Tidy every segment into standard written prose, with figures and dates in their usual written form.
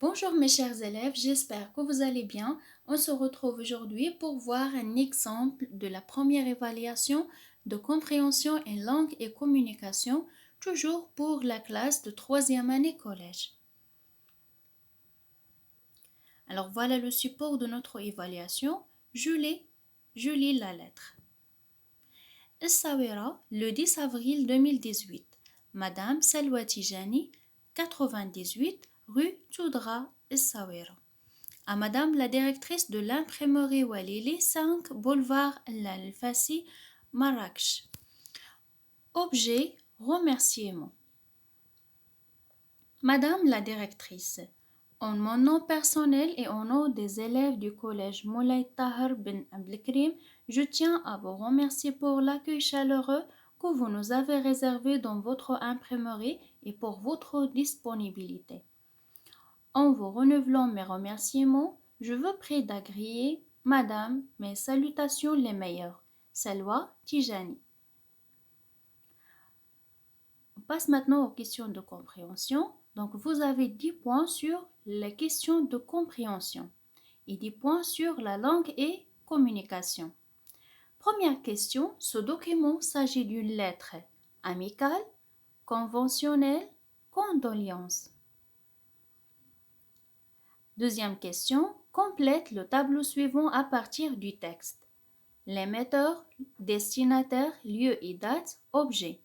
Bonjour mes chers élèves, j'espère que vous allez bien. On se retrouve aujourd'hui pour voir un exemple de la première évaluation de compréhension en langue et communication, toujours pour la classe de troisième année collège. Alors voilà le support de notre évaluation. Je lis la lettre. Essaouira, le 10 avril 2018. Madame Salwa Tijani, 98 rue Toudra, Essaouira. À Madame la directrice de l'imprimerie Walili, 5 boulevard Al-Fassi, Marrakech. Objet, remerciement. Madame la directrice, en mon nom personnel et au nom des élèves du collège Moulay Tahar bin Abdelkrim, je tiens à vous remercier pour l'accueil chaleureux que vous nous avez réservé dans votre imprimerie et pour votre disponibilité. En vous renouvelant mes remerciements, je vous prie d'agréer, Madame, mes salutations les meilleures. Salwa Tijani. On passe maintenant aux questions de compréhension. Donc, vous avez 10 points sur les questions de compréhension et 10 points sur la langue et communication. Première question, ce document s'agit d'une lettre amicale, conventionnelle, condoléance. Deuxième question, complète le tableau suivant à partir du texte. L'émetteur, destinataire, lieu et date, objet.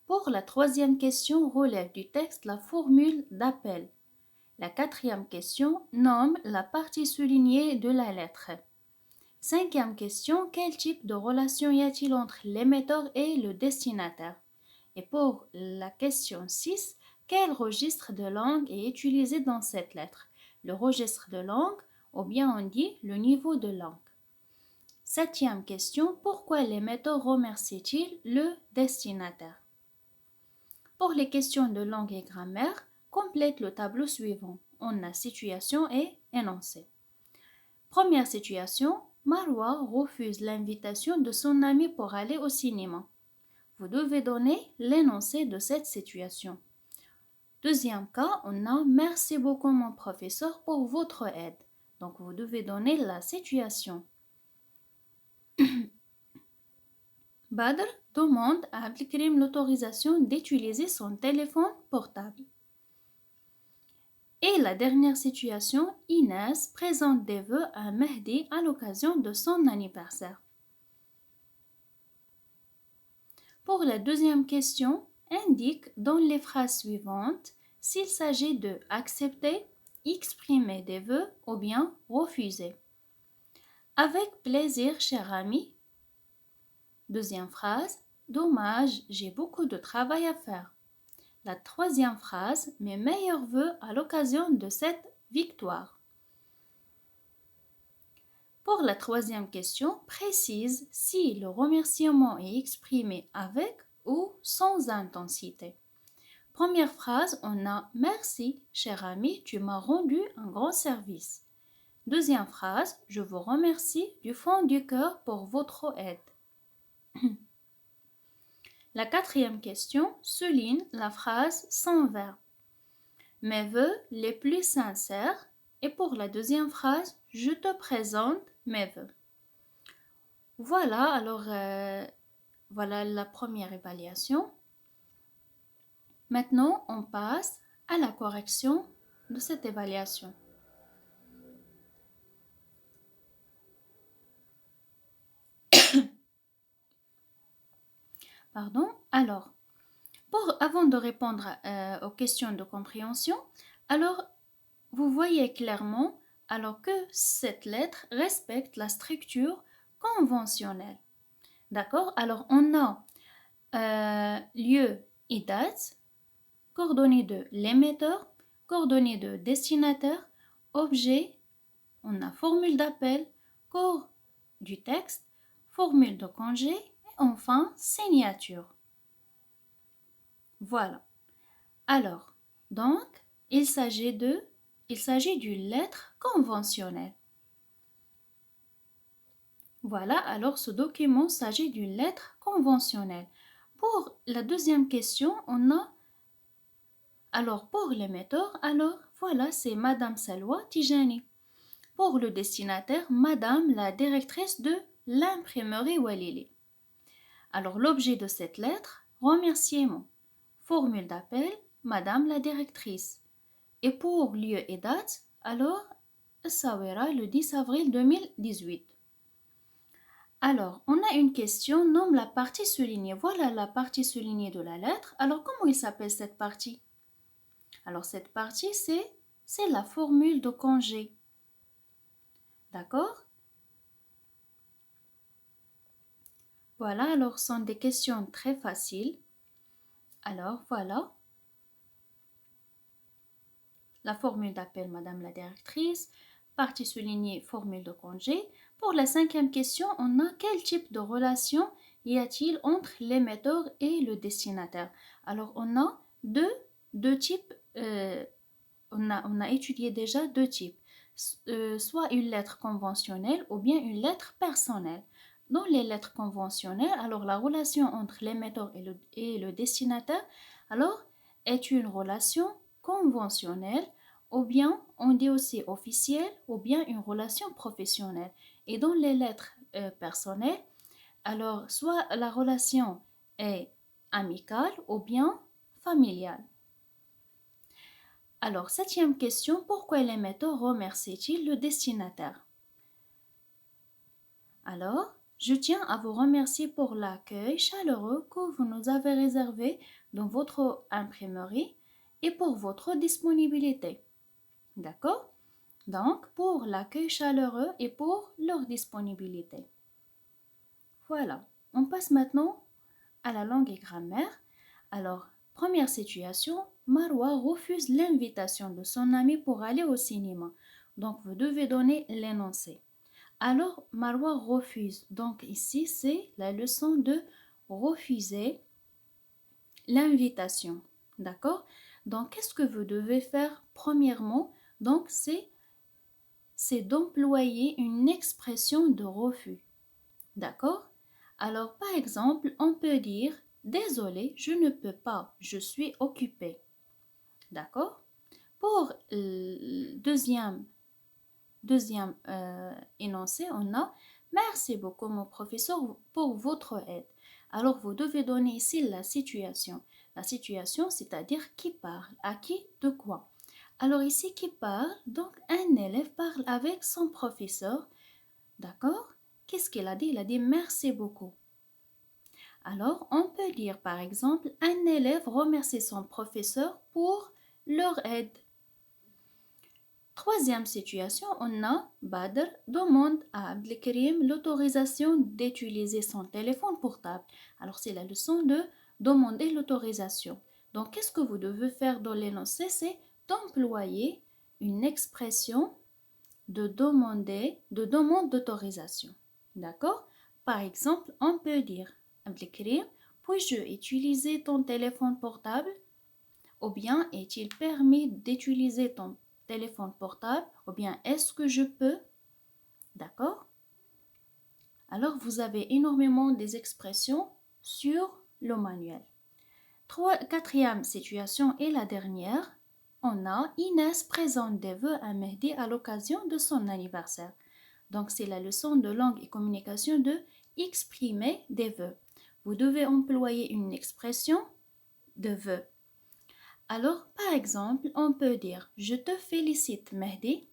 Pour la troisième question, relève du texte la formule d'appel. La quatrième question, nomme la partie soulignée de la lettre. Cinquième question, quel type de relation y a-t-il entre l'émetteur et le destinataire? Et pour la question 6, quel registre de langue est utilisé dans cette lettre? Le registre de langue, ou bien on dit le niveau de langue. Septième question, pourquoi l'émetteur remercie-t-il le destinataire? Pour les questions de langue et grammaire, complète le tableau suivant. On a situation et énoncé. Première situation, Marwa refuse l'invitation de son ami pour aller au cinéma. Vous devez donner l'énoncé de cette situation. Deuxième cas, on a merci beaucoup mon professeur pour votre aide. Donc vous devez donner la situation. Badr demande à Abdelkrim l'autorisation d'utiliser son téléphone portable. Et la dernière situation, Inès présente des vœux à Mehdi à l'occasion de son anniversaire. Pour la deuxième question, indique dans les phrases suivantes s'il s'agit de accepter, exprimer des vœux ou bien refuser. Avec plaisir, cher ami. Deuxième phrase, dommage, j'ai beaucoup de travail à faire. La troisième phrase, mes meilleurs vœux à l'occasion de cette victoire. Pour la troisième question, précise si le remerciement est exprimé avec ou sans intensité. Première phrase, on a merci, cher ami, tu m'as rendu un grand service. Deuxième phrase, je vous remercie du fond du cœur pour votre aide. La quatrième question souligne la phrase sans verbe. Mes vœux les plus sincères. Et pour la deuxième phrase, je te présente mes vœux. Voilà, alors voilà la première évaluation. Maintenant, on passe à la correction de cette évaluation. Pardon. Alors, avant de répondre aux questions de compréhension, alors vous voyez clairement alors que cette lettre respecte la structure conventionnelle. D'accord? Alors, on a lieu et date, coordonnées de l'émetteur, coordonnées de destinataire, objet, on a formule d'appel, corps du texte, formule de congé et enfin signature. Voilà. Alors, donc, il s'agit d'une lettre conventionnelle. Voilà, alors ce document s'agit d'une lettre conventionnelle. Pour la deuxième question, on a, alors pour l'émetteur, alors Voilà, c'est Madame Salwa Tijani. Pour le destinataire, Madame la directrice de l'imprimerie Walili. Alors l'objet de cette lettre, remerciement. Formule d'appel, Madame la directrice. Et pour lieu et date, alors Essaouira le 10 avril 2018. Alors, on a une question, nomme la partie soulignée. Voilà la partie soulignée de la lettre. Alors, comment il s'appelle cette partie? Alors, cette partie, c'est la formule de congé. D'accord? Voilà, alors, ce sont des questions très faciles. Alors, voilà. La formule d'appel, Madame la directrice. Partie soulignée, formule de congé. Pour la cinquième question, on a quel type de relation y a-t-il entre l'émetteur et le destinataire? Alors, on a deux types. On a étudié déjà deux types. Soit une lettre conventionnelle ou bien une lettre personnelle. Dans les lettres conventionnelles, alors la relation entre l'émetteur et le destinataire, alors, est une relation conventionnelle ou bien on dit aussi officielle ou bien une relation professionnelle. Et dans les lettres personnelles, alors soit la relation est amicale ou bien familiale. Alors, septième question, pourquoi l'émetteur remercie-t-il le destinataire? Alors, je tiens à vous remercier pour l'accueil chaleureux que vous nous avez réservé dans votre imprimerie et pour votre disponibilité. D'accord? Donc, pour l'accueil chaleureux et pour leur disponibilité. Voilà. On passe maintenant à la langue et grammaire. Alors, première situation, Marwa refuse l'invitation de son ami pour aller au cinéma. Donc, vous devez donner l'énoncé. Alors, Marwa refuse. Donc, ici, c'est la leçon de refuser l'invitation. D'accord? Donc, qu'est-ce que vous devez faire premièrement? Donc, c'est d'employer une expression de refus. D'accord? Alors, par exemple, on peut dire désolé, je ne peux pas, je suis occupé. D'accord? Pour le deuxième énoncé, on a merci beaucoup, mon professeur, pour votre aide. Alors, vous devez donner ici la situation. La situation, c'est-à-dire qui parle, à qui, de quoi. Alors, ici, qui parle, donc un élève parle avec son professeur. D'accord? Qu'est-ce qu'il a dit? Il a dit merci beaucoup. Alors, on peut dire par exemple, un élève remercie son professeur pour leur aide. Troisième situation, on a Badr demande à Abdelkrim l'autorisation d'utiliser son téléphone portable. Alors, c'est la leçon de demander l'autorisation. Donc, qu'est-ce que vous devez faire dans l'énoncé? C'est d'employer une expression de demande d'autorisation. D'accord? Par exemple, on peut dire Abdelkrim, puis-je utiliser ton téléphone portable? Ou bien est-il permis d'utiliser ton téléphone portable? Ou bien est-ce que je peux? D'accord? Alors, vous avez énormément des expressions sur le manuel. Quatrième situation et la dernière, on a Inès présente des vœux à Mehdi à l'occasion de son anniversaire. Donc, c'est la leçon de langue et communication de exprimer des vœux. Vous devez employer une expression de vœux. Alors, par exemple, on peut dire je te félicite, Mehdi,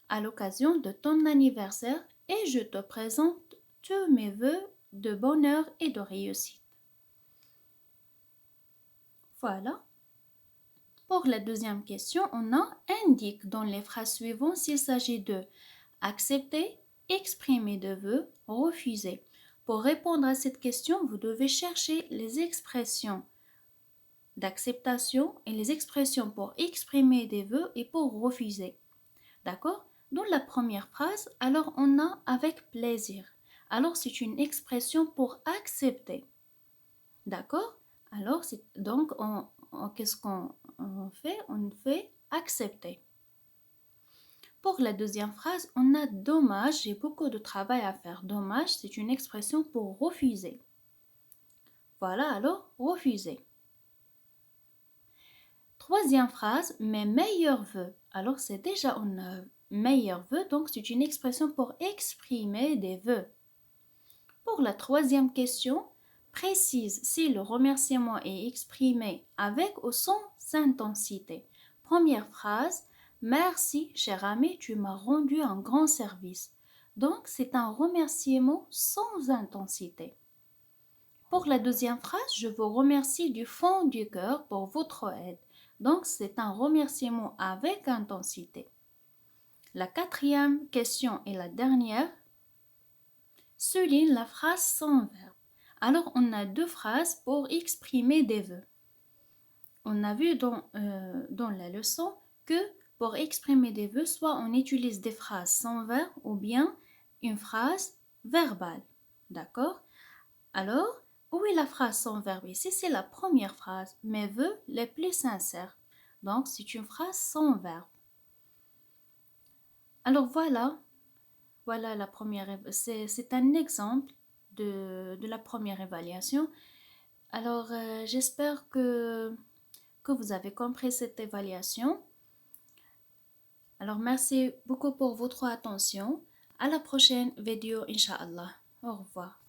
à l'occasion de ton anniversaire et je te présente tous mes vœux de bonheur et de réussite. Voilà. Pour la deuxième question, on a indique dans les phrases suivantes s'il s'agit de accepter, exprimer de vœux, refuser. Pour répondre à cette question, vous devez chercher les expressions d'acceptation et les expressions pour exprimer des vœux et pour refuser. D'accord? Dans la première phrase, alors on a avec plaisir. Alors c'est une expression pour accepter. D'accord? Alors donc qu'est-ce qu'on fait? On fait accepter. Pour la deuxième phrase, on a dommage, j'ai beaucoup de travail à faire. Dommage, c'est une expression pour refuser. Voilà, alors refuser. Troisième phrase, mes meilleurs vœux. Alors, c'est déjà un meilleur vœu, donc c'est une expression pour exprimer des vœux. Pour la troisième question, précise si le remerciement est exprimé avec ou sans intensité. Première phrase, merci cher ami, tu m'as rendu un grand service. Donc, c'est un remerciement sans intensité. Pour la deuxième phrase, je vous remercie du fond du cœur pour votre aide. Donc, c'est un remerciement avec intensité. La quatrième question et la dernière, souligne la phrase sans verbe. Alors, on a deux phrases pour exprimer des vœux. On a vu dans la leçon que pour exprimer des vœux, soit on utilise des phrases sans verbe ou bien une phrase verbale. D'accord? Alors, où est la phrase sans verbe ici? C'est la première phrase, mes vœux les plus sincères. Donc, c'est une phrase sans verbe. Alors voilà la première, c'est un exemple de la première évaluation. Alors, j'espère que vous avez compris cette évaluation. Alors, merci beaucoup pour votre attention. À la prochaine vidéo, Inch'Allah. Au revoir.